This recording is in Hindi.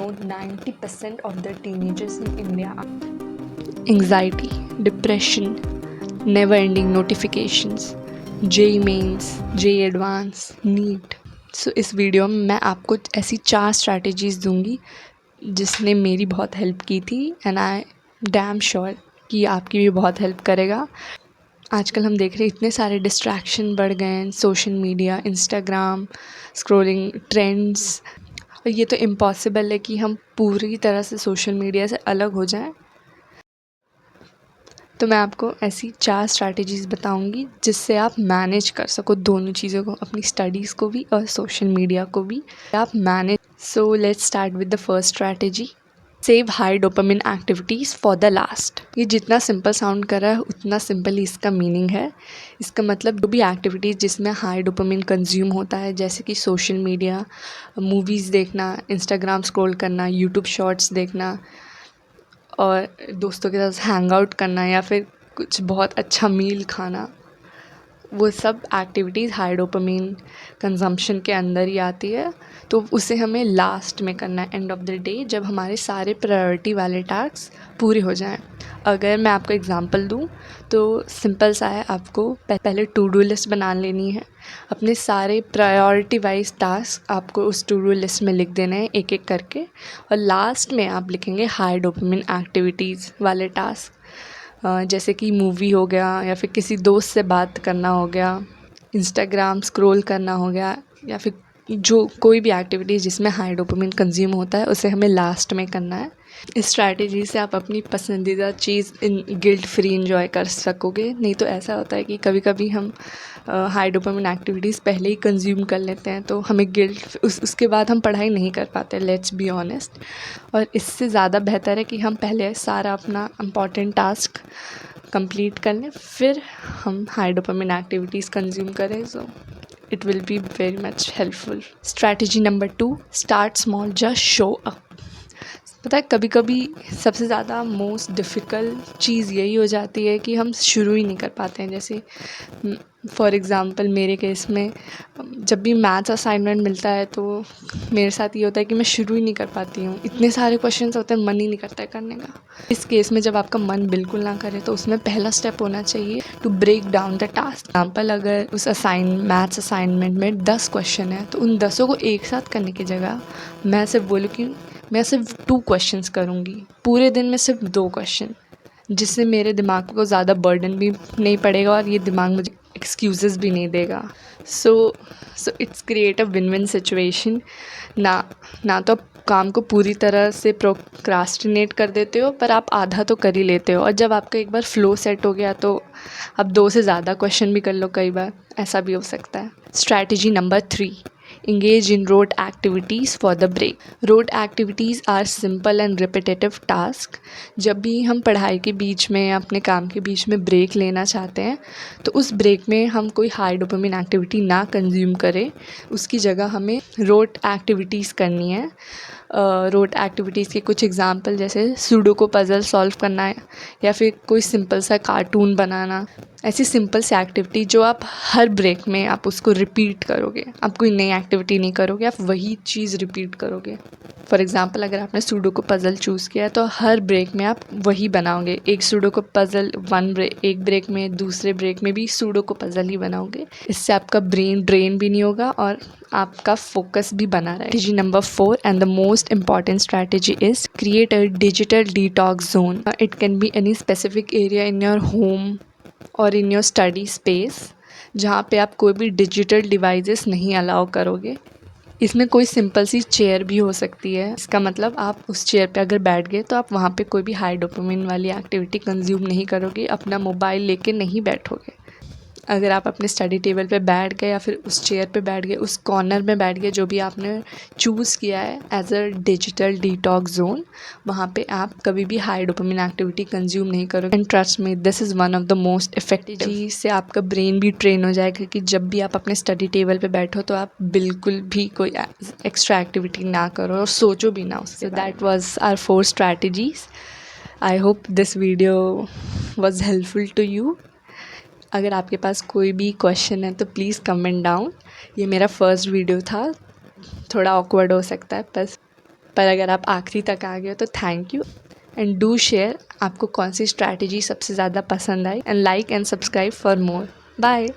now 90% of the teenagers in India are anxiety, depression, never-ending notifications, JEE mains, JEE advance, NEET. So इस वीडियो में मैं आपको ऐसी 4 स्ट्रैटेजीज़ दूंगी जिसने मेरी बहुत हेल्प की थी एंड आई डैम श्योर कि आपकी भी बहुत हेल्प करेगा। आजकल हम देख रहे हैं इतने सारे डिस्ट्रैक्शन बढ़ गए हैं, social media, Instagram, scrolling, trends. ये तो इम्पॉसिबल है कि हम पूरी तरह से सोशल मीडिया से अलग हो जाएं। तो मैं आपको ऐसी 4 स्ट्रैटेजीज़ बताऊंगी जिससे आप मैनेज कर सको दोनों चीज़ों को, अपनी स्टडीज़ को भी और सोशल मीडिया को भी आप manage. So let's start with the first strategy, save high dopamine activities for the last. ये जितना सिंपल साउंड कर रहा है उतना सिंपल ही इसका मीनिंग है। इसका मतलब जो भी एक्टिविटीज़ जिसमें हाई डोपामिन कंज्यूम होता है, जैसे कि सोशल मीडिया, मूवीज़ देखना, इंस्टाग्राम स्क्रॉल करना, यूट्यूब शॉर्ट्स देखना और दोस्तों के साथ हैंग आउट करना या फिर कुछ बहुत अच्छा मील खाना, वो सब एक्टिविटीज़ हाई डोपामिन कंजम्पशन के अंदर ही आती है। तो उसे हमें लास्ट में करना है, एंड ऑफ द डे, जब हमारे सारे प्रायोरिटी वाले टास्क पूरे हो जाएं। अगर मैं आपको एग्जांपल दूं तो सिंपल सा है, आपको पहले टू डू लिस्ट बना लेनी है। अपने सारे प्रायोरिटी वाइज टास्क आपको उस टू डू लिस्ट में लिख देना है एक एक करके, और लास्ट में आप लिखेंगे हाई डोपामिन एक्टिविटीज़ वाले टास्क, जैसे कि मूवी हो गया या फिर किसी दोस्त से बात करना हो गया, इंस्टाग्राम स्क्रॉल करना हो गया, या फिर जो कोई भी एक्टिविटी जिसमें हाई डोपामिन कंज्यूम होता है उसे हमें लास्ट में करना है। इस स्ट्रैटेजी से आप अपनी पसंदीदा चीज़ गिल्ट फ्री इंजॉय कर सकोगे। नहीं तो ऐसा होता है कि कभी कभी हम हाई डोपामिन एक्टिविटीज़ पहले ही कंज्यूम कर लेते हैं तो हमें गिल्ट, उसके बाद हम पढ़ाई नहीं कर पाते, लेट्स बी ऑनेस्ट। और इससे ज़्यादा बेहतर है कि हम पहले सारा अपना इम्पॉर्टेंट टास्क कंप्लीट कर लें, फिर हम हाई डोपामिन एक्टिविटीज़ कंज्यूम करें। सो it will be very much helpful. Strategy number 2, start small, just show up. पता है कभी कभी सबसे ज़्यादा मोस्ट डिफ़िकल्ट चीज़ यही हो जाती है कि हम शुरू ही नहीं कर पाते हैं। जैसे फॉर एग्ज़ाम्पल मेरे केस में जब भी मैथ्स असाइनमेंट मिलता है तो मेरे साथ ये होता है कि मैं शुरू ही नहीं कर पाती हूँ। इतने सारे क्वेश्चंस होते हैं, मन ही नहीं करता है करने का। इस केस में जब आपका मन बिल्कुल ना करे तो उसमें पहला स्टेप होना चाहिए to break down the task. Example, अगर उस मैथ्स असाइनमेंट में 10 क्वेश्चन है तो उन 10 को एक साथ करने की जगह मैं सिर्फ बोलूँ कि मैं सिर्फ 2 क्वेश्चंस करूँगी, पूरे दिन में सिर्फ 2 क्वेश्चन, जिससे मेरे दिमाग को ज़्यादा बर्डन भी नहीं पड़ेगा और ये दिमाग मुझे एक्सक्यूज़ेस भी नहीं देगा। So it's create a win win situation. ना तो आप काम को पूरी तरह से प्रोक्रास्टिनेट कर देते हो, पर आप आधा तो कर ही लेते हो, और जब आपका एक बार फ्लो सेट हो गया तो आप 2 से ज़्यादा क्वेश्चन भी कर लो, कई बार ऐसा भी हो सकता है। Strategy number 3, engage in rote activities for the break. Rote activities are simple and repetitive tasks. जब भी हम पढ़ाई के बीच में, अपने काम के बीच में ब्रेक लेना चाहते हैं तो उस ब्रेक में हम कोई हाई डोपामिन एक्टिविटी ना कंज्यूम करें, उसकी जगह हमें रोट एक्टिविटीज़ करनी है। रोट एक्टिविटीज़ के कुछ एग्जांपल जैसे सुडोकू पज़ल सॉल्व करना है या फिर कोई सिंपल सा कार्टून बनाना। ऐसी सिंपल सी एक्टिविटी जो आप हर ब्रेक में आप उसको रिपीट करोगे, आप कोई नई एक्टिविटी नहीं करोगे, आप वही चीज़ रिपीट करोगे। फॉर एग्ज़ाम्पल, अगर आपने सुडोकू पज़ल चूज़ किया है तो हर ब्रेक में आप वही बनाओगे, एक सुडोकू पज़ल एक ब्रेक में, दूसरे ब्रेक में भी सुडोकू पज़ल ही बनाओगे। इससे आपका ब्रेन ड्रेन भी नहीं होगा और आपका फोकस भी बना रहे। Strategy number 4 and the most important strategy is create a digital detox zone. It can be any specific area in your home और इन योर स्टडी स्पेस जहाँ पे आप कोई भी डिजिटल डिवाइसेस नहीं अलाउ करोगे। इसमें कोई सिंपल सी चेयर भी हो सकती है। इसका मतलब आप उस चेयर पे अगर बैठ गए तो आप वहाँ पे कोई भी हाई डोपामिन वाली एक्टिविटी कंज्यूम नहीं करोगे, अपना मोबाइल लेके नहीं बैठोगे। अगर आप अपने स्टडी टेबल पे बैठ गए या फिर उस चेयर पे बैठ गए, उस कॉर्नर में बैठ गए जो भी आपने चूज़ किया है as a digital detox zone, वहाँ पे आप कभी भी हाई डोपामिन एक्टिविटी कंज्यूम नहीं करोगे। And trust me, this is one of the most effective. से आपका ब्रेन भी ट्रेन हो जाएगा कि जब भी आप अपने स्टडी टेबल पे बैठो तो आप बिल्कुल भी कोई एक्स्ट्रा एक्टिविटी ना करो और सोचो भी ना उससे। That was our 4 strategies. I hope this video was helpful to you. अगर आपके पास कोई भी क्वेश्चन है तो प्लीज़ कमेंट डाउन। ये मेरा फर्स्ट वीडियो था, थोड़ा ऑकवर्ड हो सकता है, बस पर अगर आप आखिरी तक आ गए हो तो thank you and do share आपको कौन सी स्ट्रैटेजी सबसे ज़्यादा पसंद आई and like and subscribe for more. Bye.